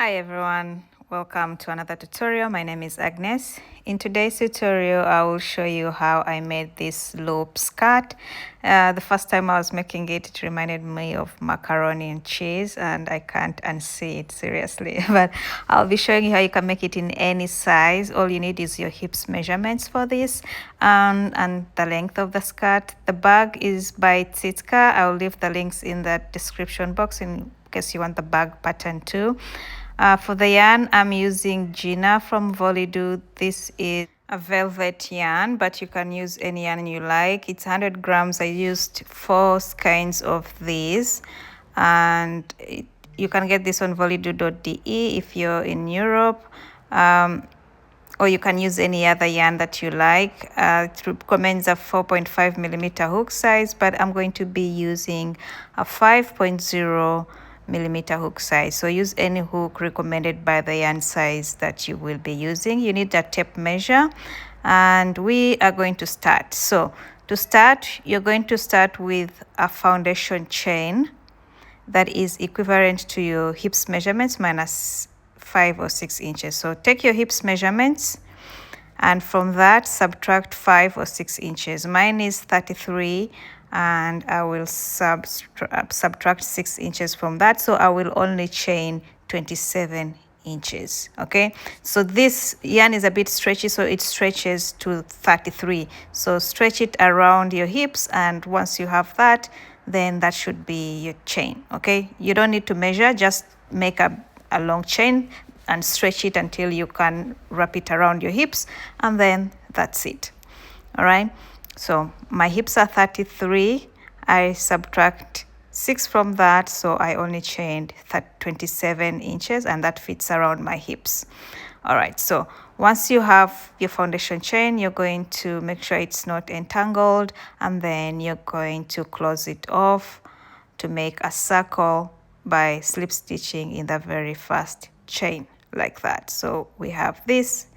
Hi everyone, welcome to another tutorial. My name is Agnes. In today's tutorial I will show you how I made this loop skirt. The first time I was making it, it reminded me of macaroni and cheese and I can't unsee it seriously. But I'll be showing you how you can make it in any size. All you need is your hips measurements for this and the length of the skirt. The bag is by Tsitka. I'll leave the links in the description box in case you want the bag pattern too. For the yarn, I'm using Gina from wollidu. This is a velvet yarn, but you can use any yarn you like. It's 100 grams. I used 4 skeins of these, and you can get this on wollidu.de if you're in Europe. Or you can use any other yarn that you like. It recommends a 4.5 millimeter hook size, but I'm going to be using a 5.0 millimeter hook size. So use any hook recommended by the yarn size that you will be using. You need a tape measure, and we are going to start. So to start, you're going to start with a foundation chain that is equivalent to your hips measurements minus 5 or 6 inches. So take your hips measurements and from that subtract 5 or 6 inches. Mine is 33 and I will subtract 6 inches from that. So I will only chain 27 inches. Okay, so this yarn is a bit stretchy, so it stretches to 33. So stretch it around your hips, and once you have that, then that should be your chain. Okay, you don't need to measure, just make a long chain and stretch it until you can wrap it around your hips, and then that's it. All right, so my hips are 33. I subtract 6 from that, so I only chained 27 inches, and that fits around my hips. All right, so once you have your foundation chain, you're going to make sure it's not entangled, and then you're going to close it off to make a circle by slip stitching in the very first chain, like that. So we have this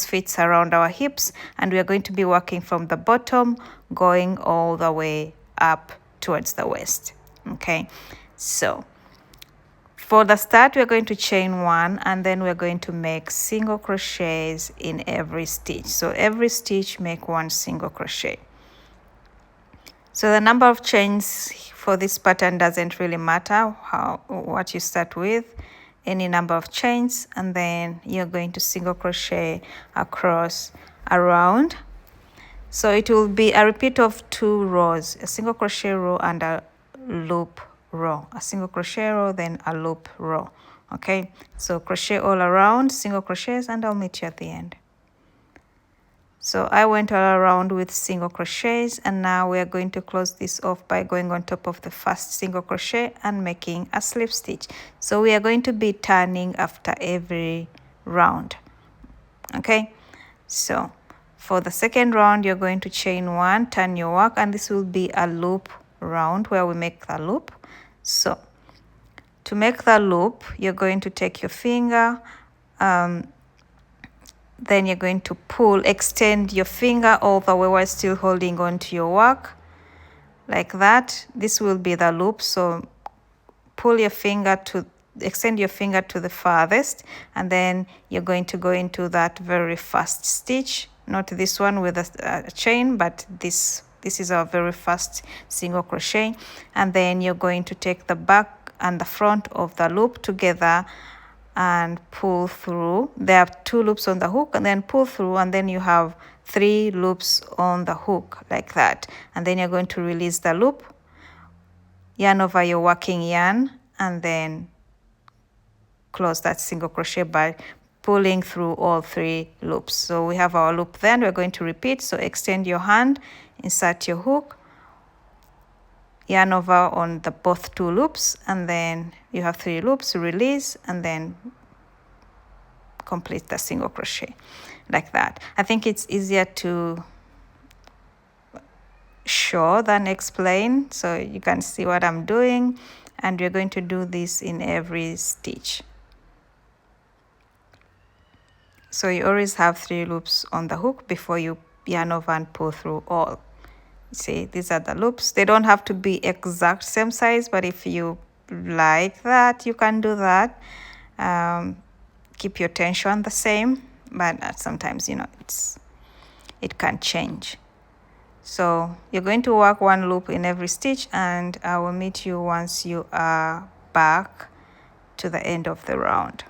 fits around our hips, and we are going to be working from the bottom going all the way up towards the waist. Okay, so for the start, we're going to chain 1, and then we're going to make single crochets in every stitch. So every stitch make 1 single crochet. So the number of chains for this pattern doesn't really matter what you start with, any number of chains, and then you're going to single crochet across around. So it will be a repeat of 2 rows, a single crochet row and a loop row, a single crochet row, then a loop row. Okay, so crochet all around, single crochets, and I'll meet you at the end. So I went all around with single crochets, and now we are going to close this off by going on top of the first single crochet and making a slip stitch. So we are going to be turning after every round. Okay, so for the second round, you're going to chain 1, turn your work, and this will be a loop round where we make the loop. So to make the loop, you're going to take your finger, then you're going to extend your finger all the way while still holding on to your work, like that. This will be the loop. So extend your finger to the farthest, and then you're going to go into that very first stitch, not this one with a chain, but this is our very first single crochet, and then you're going to take the back and the front of the loop together and pull through. There are 2 loops on the hook, and then pull through, and then you have 3 loops on the hook, like that. And then you're going to release the loop, yarn over your working yarn, and then close that single crochet by pulling through all 3 loops. So we have our loop, then we're going to repeat. So extend your hand, insert your hook, yarn over on the both 2 loops, and then you have 3 loops, release, and then complete the single crochet, like that. I think it's easier to show than explain, so you can see what I'm doing, and we're going to do this in every stitch. So you always have 3 loops on the hook before you yarn over and pull through all. See, these are the loops. They don't have to be exact same size, but if you like that, you can do that. Keep your tension the same, but sometimes, you know, it can change. So you're going to work one loop in every stitch, and I will meet you once you are back to the end of the round.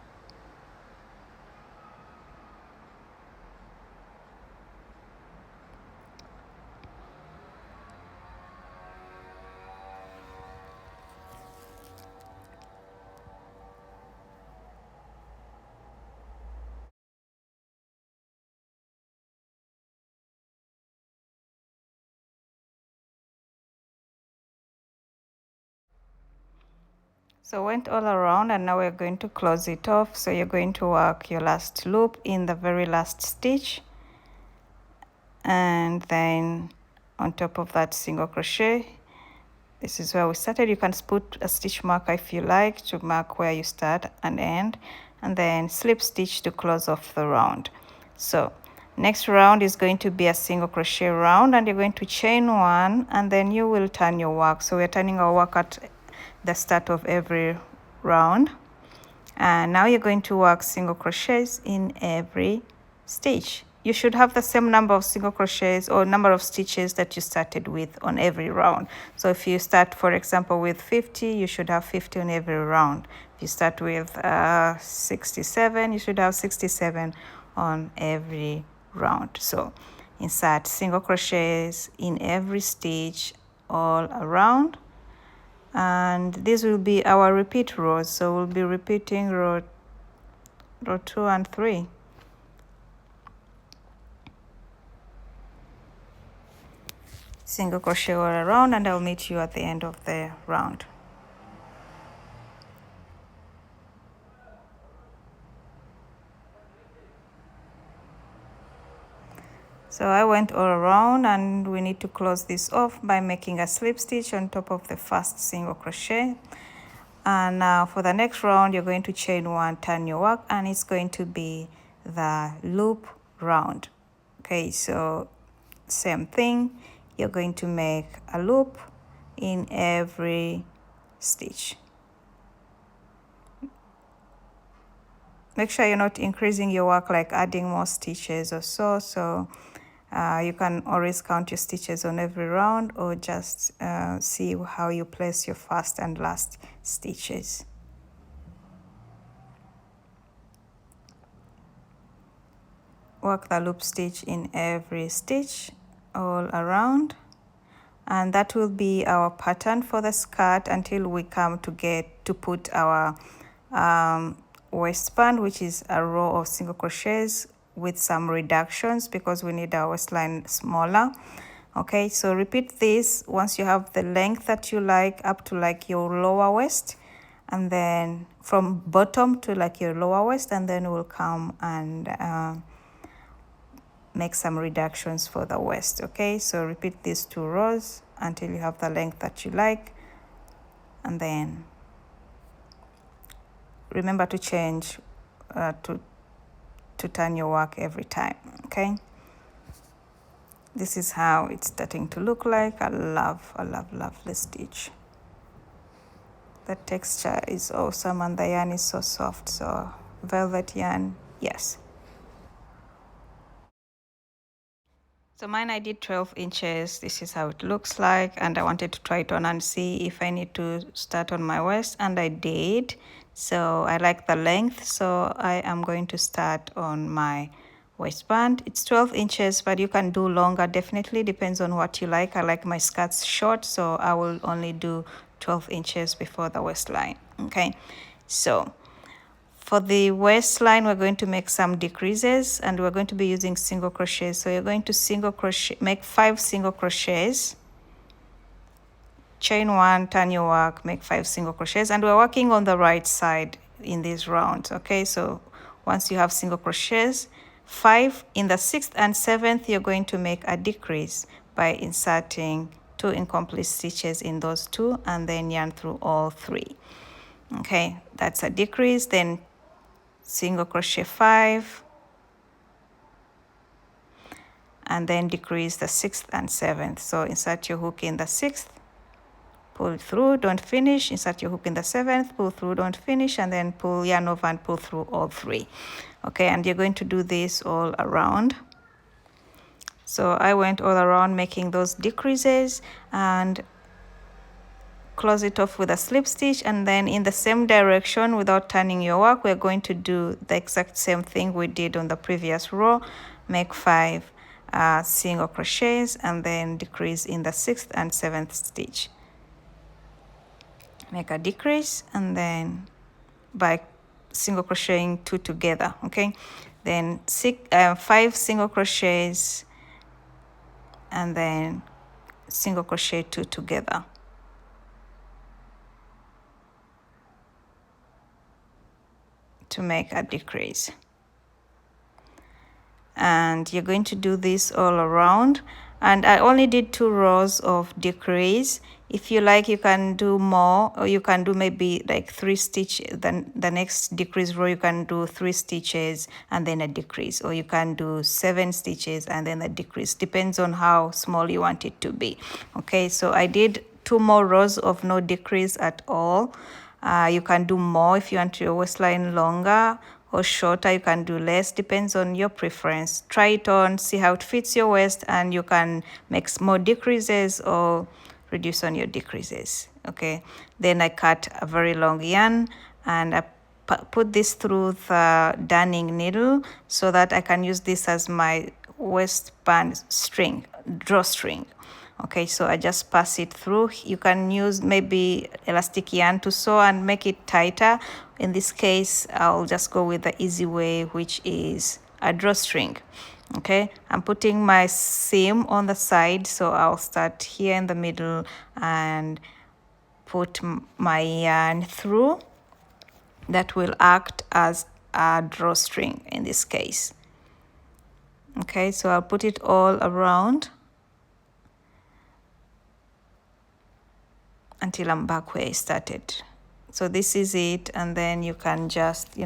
So went all around, and now we're going to close it off. So you're going to work your last loop in the very last stitch, and then on top of that single crochet. This is where we started. You can put a stitch marker if you like to mark where you start and end, and then slip stitch to close off the round. So next round is going to be a single crochet round, and you're going to chain one, and then you will turn your work. So we're turning our work at the start of every round, and now you're going to work single crochets in every stitch. You should have the same number of single crochets or number of stitches that you started with on every round. So if you start, for example, with 50, you should have 50 on every round. If you start with 67, you should have 67 on every round. So insert single crochets in every stitch all around, and this will be our repeat rows. So we'll be repeating row 2 and 3. Single crochet all around, and I'll meet you at the end of the round. So I went all around, and we need to close this off by making a slip stitch on top of the first single crochet. And now for the next round, you're going to chain one, turn your work, and it's going to be the loop round. Okay, so same thing, you're going to make a loop in every stitch. Make sure you're not increasing your work, like adding more stitches or so. So you can always count your stitches on every round, or just see how you place your first and last stitches. Work the loop stitch in every stitch all around, and that will be our pattern for the skirt until we come to get to put our waistband, which is a row of single crochets with some reductions because we need our waistline smaller. Okay, so repeat this once you have the length that you like up to like your lower waist, and then from bottom to like your lower waist, and then we'll come and make some reductions for the waist. Okay, so repeat these 2 rows until you have the length that you like, and then remember to change to turn your work every time. Okay, this is how it's starting to look like. I love this stitch. The texture is awesome, and the yarn is so soft. So velvet yarn, yes. So mine, I did 12 inches. This is how it looks like, and I wanted to try it on and see if I need to start on my waist, and I did. So I like the length, so I am going to start on my waistband. It's 12 inches, but you can do longer, definitely depends on what you like. I like my skirts short, so I will only do 12 inches before the waistline. Okay, so for the waistline, we're going to make some decreases, and we're going to be using single crochets. So you're going to single crochet, make 5 single crochets, chain one, turn your work, make 5 single crochets, and we're working on the right side in these rounds. Okay, so once you have single crochets 5, in the 6th and 7th, you're going to make a decrease by inserting 2 incomplete stitches in those 2, and then yarn through all 3. Okay, that's a decrease. Then single crochet 5, and then decrease the 6th and 7th. So insert your hook in the 6th, pull through, don't finish, insert your hook in the 7th, pull through, don't finish, and then pull yarn over and pull through all 3. Okay, and you're going to do this all around. So I went all around making those decreases and close it off with a slip stitch, and then in the same direction without turning your work, we're going to do the exact same thing we did on the previous row. Make 5 single crochets and then decrease in the 6th and 7th stitch. Make a decrease and then by single crocheting 2 together. Okay, then 5 single crochets and then single crochet 2 together. To make a decrease. And you're going to do this all around, and I only did 2 rows of decrease. If you like, you can do more, or you can do maybe like 3 stitches. Then the next decrease row you can do 3 stitches and then a decrease, or you can do 7 stitches and then a decrease. Depends on how small you want it to be. Okay, so I did 2 more rows of no decrease at all. You can do more if you want your waistline longer or shorter. You can do less, depends on your preference. Try it on, see how it fits your waist, and you can make more decreases or reduce on your decreases. Okay, then I cut a very long yarn and I put this through the darning needle so that I can use this as my waistband string, drawstring. Okay, so I just pass it through. You can use maybe elastic yarn to sew and make it tighter. In this case, I'll just go with the easy way, which is a drawstring. Okay, I'm putting my seam on the side, so I'll start here in the middle and put my yarn through. That will act as a drawstring in this case. Okay, so I'll put it all around until I'm back where I started. So this is it, and then you can just,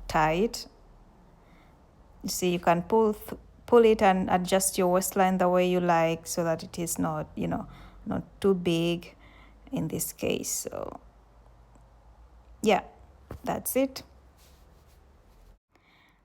tie it. You see, you can pull it and adjust your waistline the way you like so that it is not, not too big in this case. So yeah, that's it.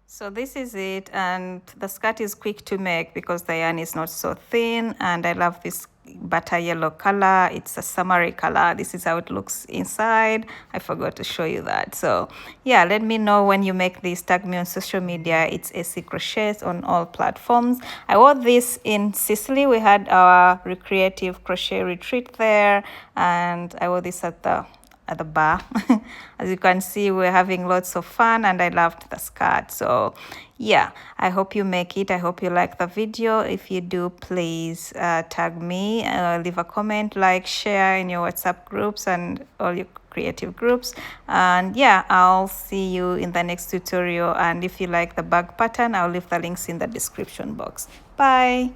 So this is it, and the skirt is quick to make because the yarn is not so thin, and I love this butter yellow color. It's a summery color. This is how it looks inside. I forgot to show you that. So yeah, let me know when you make this. Tag me on social media. It's AC Crochets on all platforms. I wore this in Sicily. We had our recreative crochet retreat there, and I wore this at the bar. As you can see, we're having lots of fun, and I loved the skirt. So yeah, I hope you make it. I hope you like the video. If you do, please tag me, leave a comment, like, share in your WhatsApp groups and all your creative groups. And yeah, I'll see you in the next tutorial. And if you like the bag pattern, I'll leave the links in the description box. Bye.